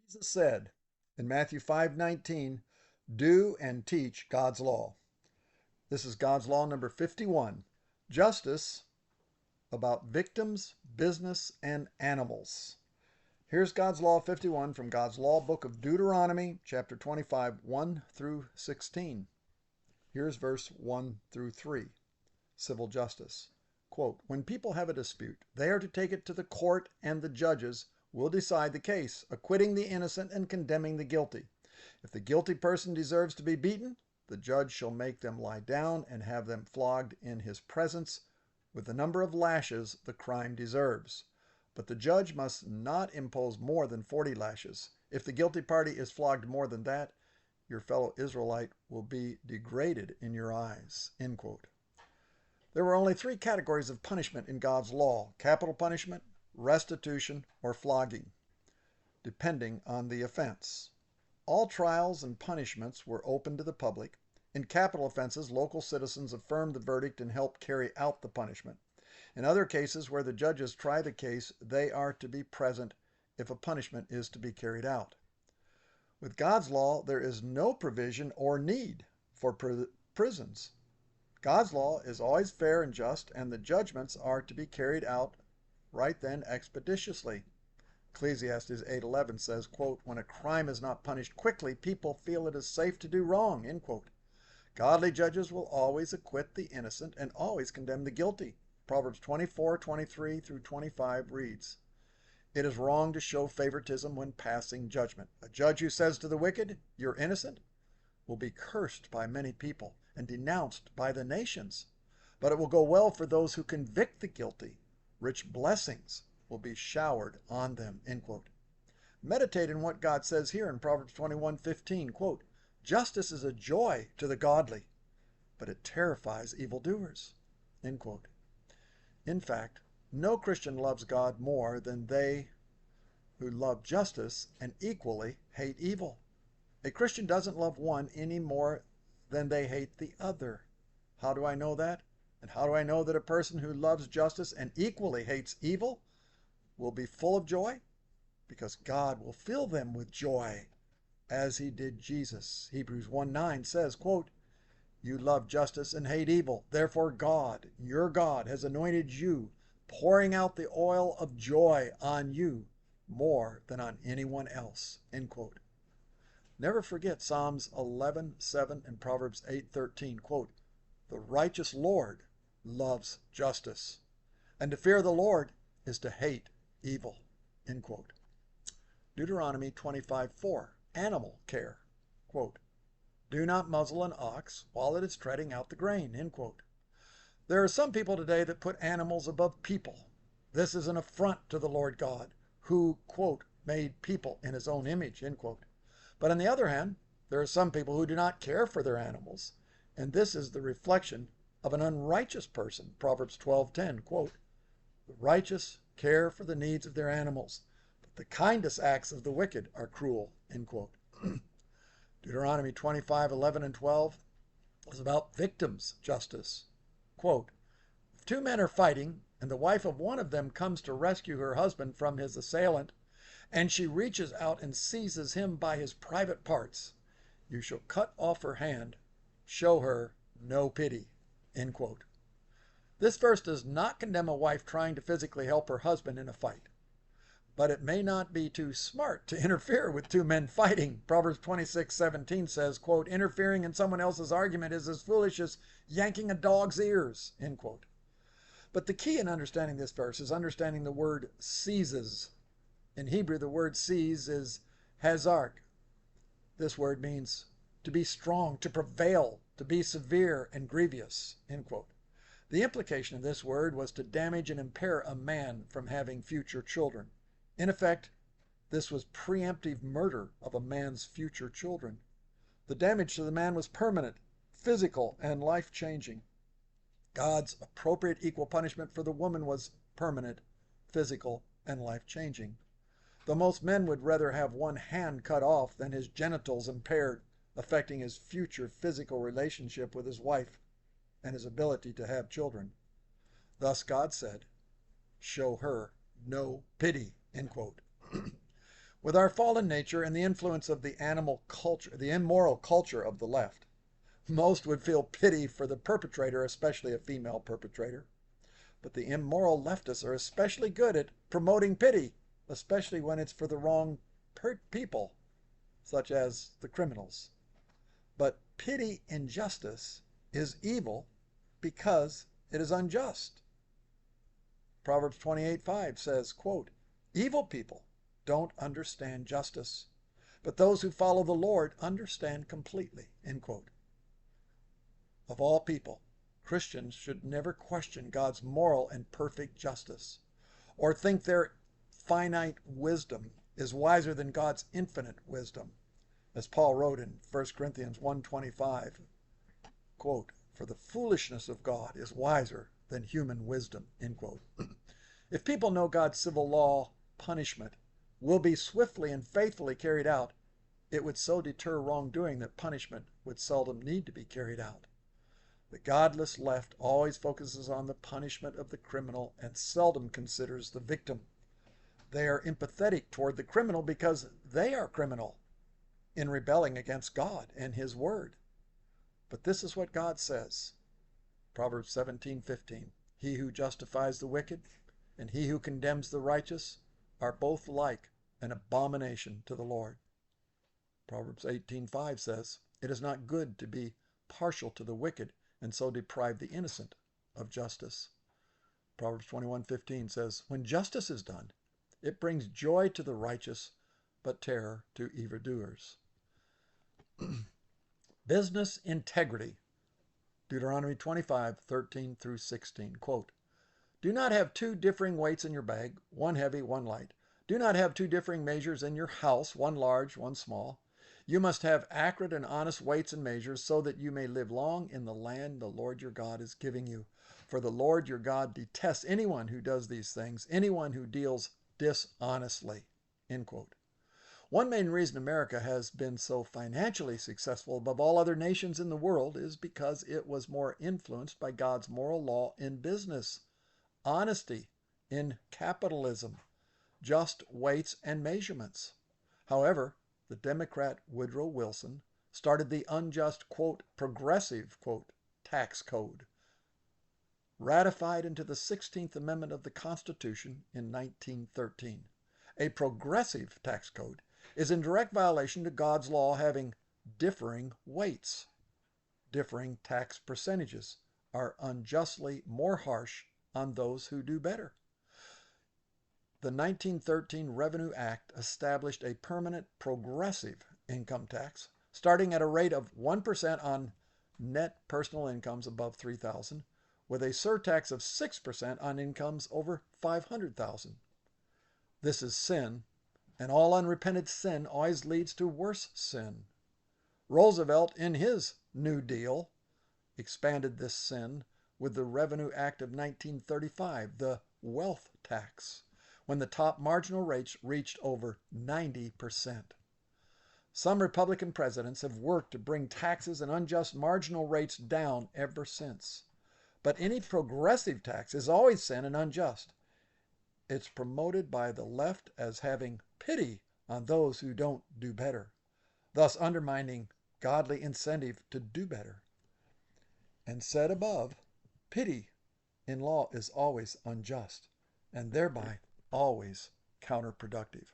Jesus said in Matthew 5:19, "Do and teach God's law." This is God's law number 51, justice about victims, business, and animals. Here's God's law 51 from God's law book of Deuteronomy, chapter 25, 1 through 16. Here's verse 1 through 3, civil justice. Quote, "When people have a dispute, they are to take it to the court, and the judges will decide the case, acquitting the innocent and condemning the guilty. If the guilty person deserves to be beaten, the judge shall make them lie down and have them flogged in his presence with the number of lashes the crime deserves. But the judge must not impose more than 40 lashes. If the guilty party is flogged more than that, your fellow Israelite will be degraded in your eyes." End quote. There were only three categories of punishment in God's law: capital punishment, restitution, or flogging, depending on the offense. All trials and punishments were open to the public. In capital offenses, local citizens affirm the verdict and help carry out the punishment. In other cases where the judges try the case, they are to be present if a punishment is to be carried out. With God's law, there is no provision or need for prisons. God's law is always fair and just, and the judgments are to be carried out right then expeditiously. Ecclesiastes 8:11 says, quote, "When a crime is not punished quickly, people feel it is safe to do wrong." End quote. Godly judges will always acquit the innocent and always condemn the guilty. Proverbs 24:23 through 25 reads, "It is wrong to show favoritism when passing judgment. A judge who says to the wicked, 'You're innocent,' will be cursed by many people and denounced by the nations. But it will go well for those who convict the guilty. Rich blessings will be showered on them." End quote. Meditate on what God says here in Proverbs 21:15, quote, "Justice is a joy to the godly, but it terrifies evildoers." End quote. In fact, no Christian loves God more than they who love justice and equally hate evil. A Christian doesn't love one any more than they hate the other. How do I know that? And how do I know that a person who loves justice and equally hates evil will be full of joy? Because God will fill them with joy, as he did Jesus. Hebrews 1:9 says, quote, "You love justice and hate evil. Therefore God, your God, has anointed you, pouring out the oil of joy on you more than on anyone else." End quote. Never forget Psalms 11:7 and Proverbs 8:13, quote, "The righteous Lord loves justice, and to fear the Lord is to hate evil." End quote. Deuteronomy 25:4, animal care, quote, "Do not muzzle an ox while it is treading out the grain." End quote. There are some people today that put animals above people. This is an affront to the Lord God, who, quote, "made people in his own image." End quote. But on the other hand, there are some people who do not care for their animals, and this is the reflection of an unrighteous person. Proverbs 12:10, quote, "The righteous care for the needs of their animals, but the kindest acts of the wicked are cruel." End quote. Deuteronomy 25:11 and 12 is about victims' justice. Quote, "If two men are fighting, and the wife of one of them comes to rescue her husband from his assailant, and she reaches out and seizes him by his private parts, you shall cut off her hand. Show her no pity." End quote. This verse does not condemn a wife trying to physically help her husband in a fight. But it may not be too smart to interfere with two men fighting. Proverbs 26:17 says, quote, "Interfering in someone else's argument is as foolish as yanking a dog's ears." End quote. But the key in understanding this verse is understanding the word seizes. In Hebrew, the word seize is hazark. This word means to be strong, to prevail, to be severe and grievous. End quote. The implication of this word was to damage and impair a man from having future children. In effect, this was preemptive murder of a man's future children. The damage to the man was permanent, physical, and life-changing. God's appropriate equal punishment for the woman was permanent, physical, and life-changing. Though most men would rather have one hand cut off than his genitals impaired, affecting his future physical relationship with his wife and his ability to have children. Thus God said, "Show her no pity." End quote. With our fallen nature and the influence of the animal culture, the immoral culture of the left, most would feel pity for the perpetrator, especially a female perpetrator. But the immoral leftists are especially good at promoting pity, especially when it's for the wrong people, such as the criminals. But pity injustice is evil because it is unjust. Proverbs 28:5 says, quote, "Evil people don't understand justice, but those who follow the Lord understand completely," end quote. Of all people, Christians should never question God's moral and perfect justice, or think their finite wisdom is wiser than God's infinite wisdom. As Paul wrote in 1 Corinthians 1:25, quote, "For the foolishness of God is wiser than human wisdom," end quote. If people know God's civil law punishment will be swiftly and faithfully carried out, it would so deter wrongdoing that punishment would seldom need to be carried out. The godless left always focuses on the punishment of the criminal and seldom considers the victim. They are empathetic toward the criminal because they are criminal in rebelling against God and His Word. But this is what God says. Proverbs 17:15. He who justifies the wicked and he who condemns the righteous are both alike an abomination to the Lord. Proverbs 18:5 says, "It is not good to be partial to the wicked and so deprive the innocent of justice." Proverbs 21:15 says, "When justice is done, it brings joy to the righteous, but terror to evildoers." Business integrity. Deuteronomy 25:13 through 16. Quote, "Do not have two differing weights in your bag, one heavy, one light. Do not have two differing measures in your house, one large, one small. You must have accurate and honest weights and measures so that you may live long in the land the Lord your God is giving you. For the Lord your God detests anyone who does these things, anyone who deals dishonestly." End quote. One main reason America has been so financially successful above all other nations in the world is because it was more influenced by God's moral law in business, honesty in capitalism, just weights and measurements. However, the Democrat Woodrow Wilson started the unjust, quote, progressive, quote, tax code, ratified into the 16th Amendment of the Constitution in 1913. A progressive tax code is in direct violation to God's law having differing weights. Differing tax percentages are unjustly more harsh on those who do better. The 1913 Revenue Act established a permanent progressive income tax starting at a rate of 1% on net personal incomes above $3,000, with a surtax of 6% on incomes over $500,000. This is sin, and all unrepented sin always leads to worse sin. Roosevelt, in his New Deal, expanded this sin with the Revenue Act of 1935, the wealth tax, when the top marginal rates reached over 90%. Some Republican presidents have worked to bring taxes and unjust marginal rates down ever since. But any progressive tax is always sin and unjust. It's promoted by the left as having pity on those who don't do better, thus undermining godly incentive to do better. And said above, pity in law is always unjust and thereby always counterproductive.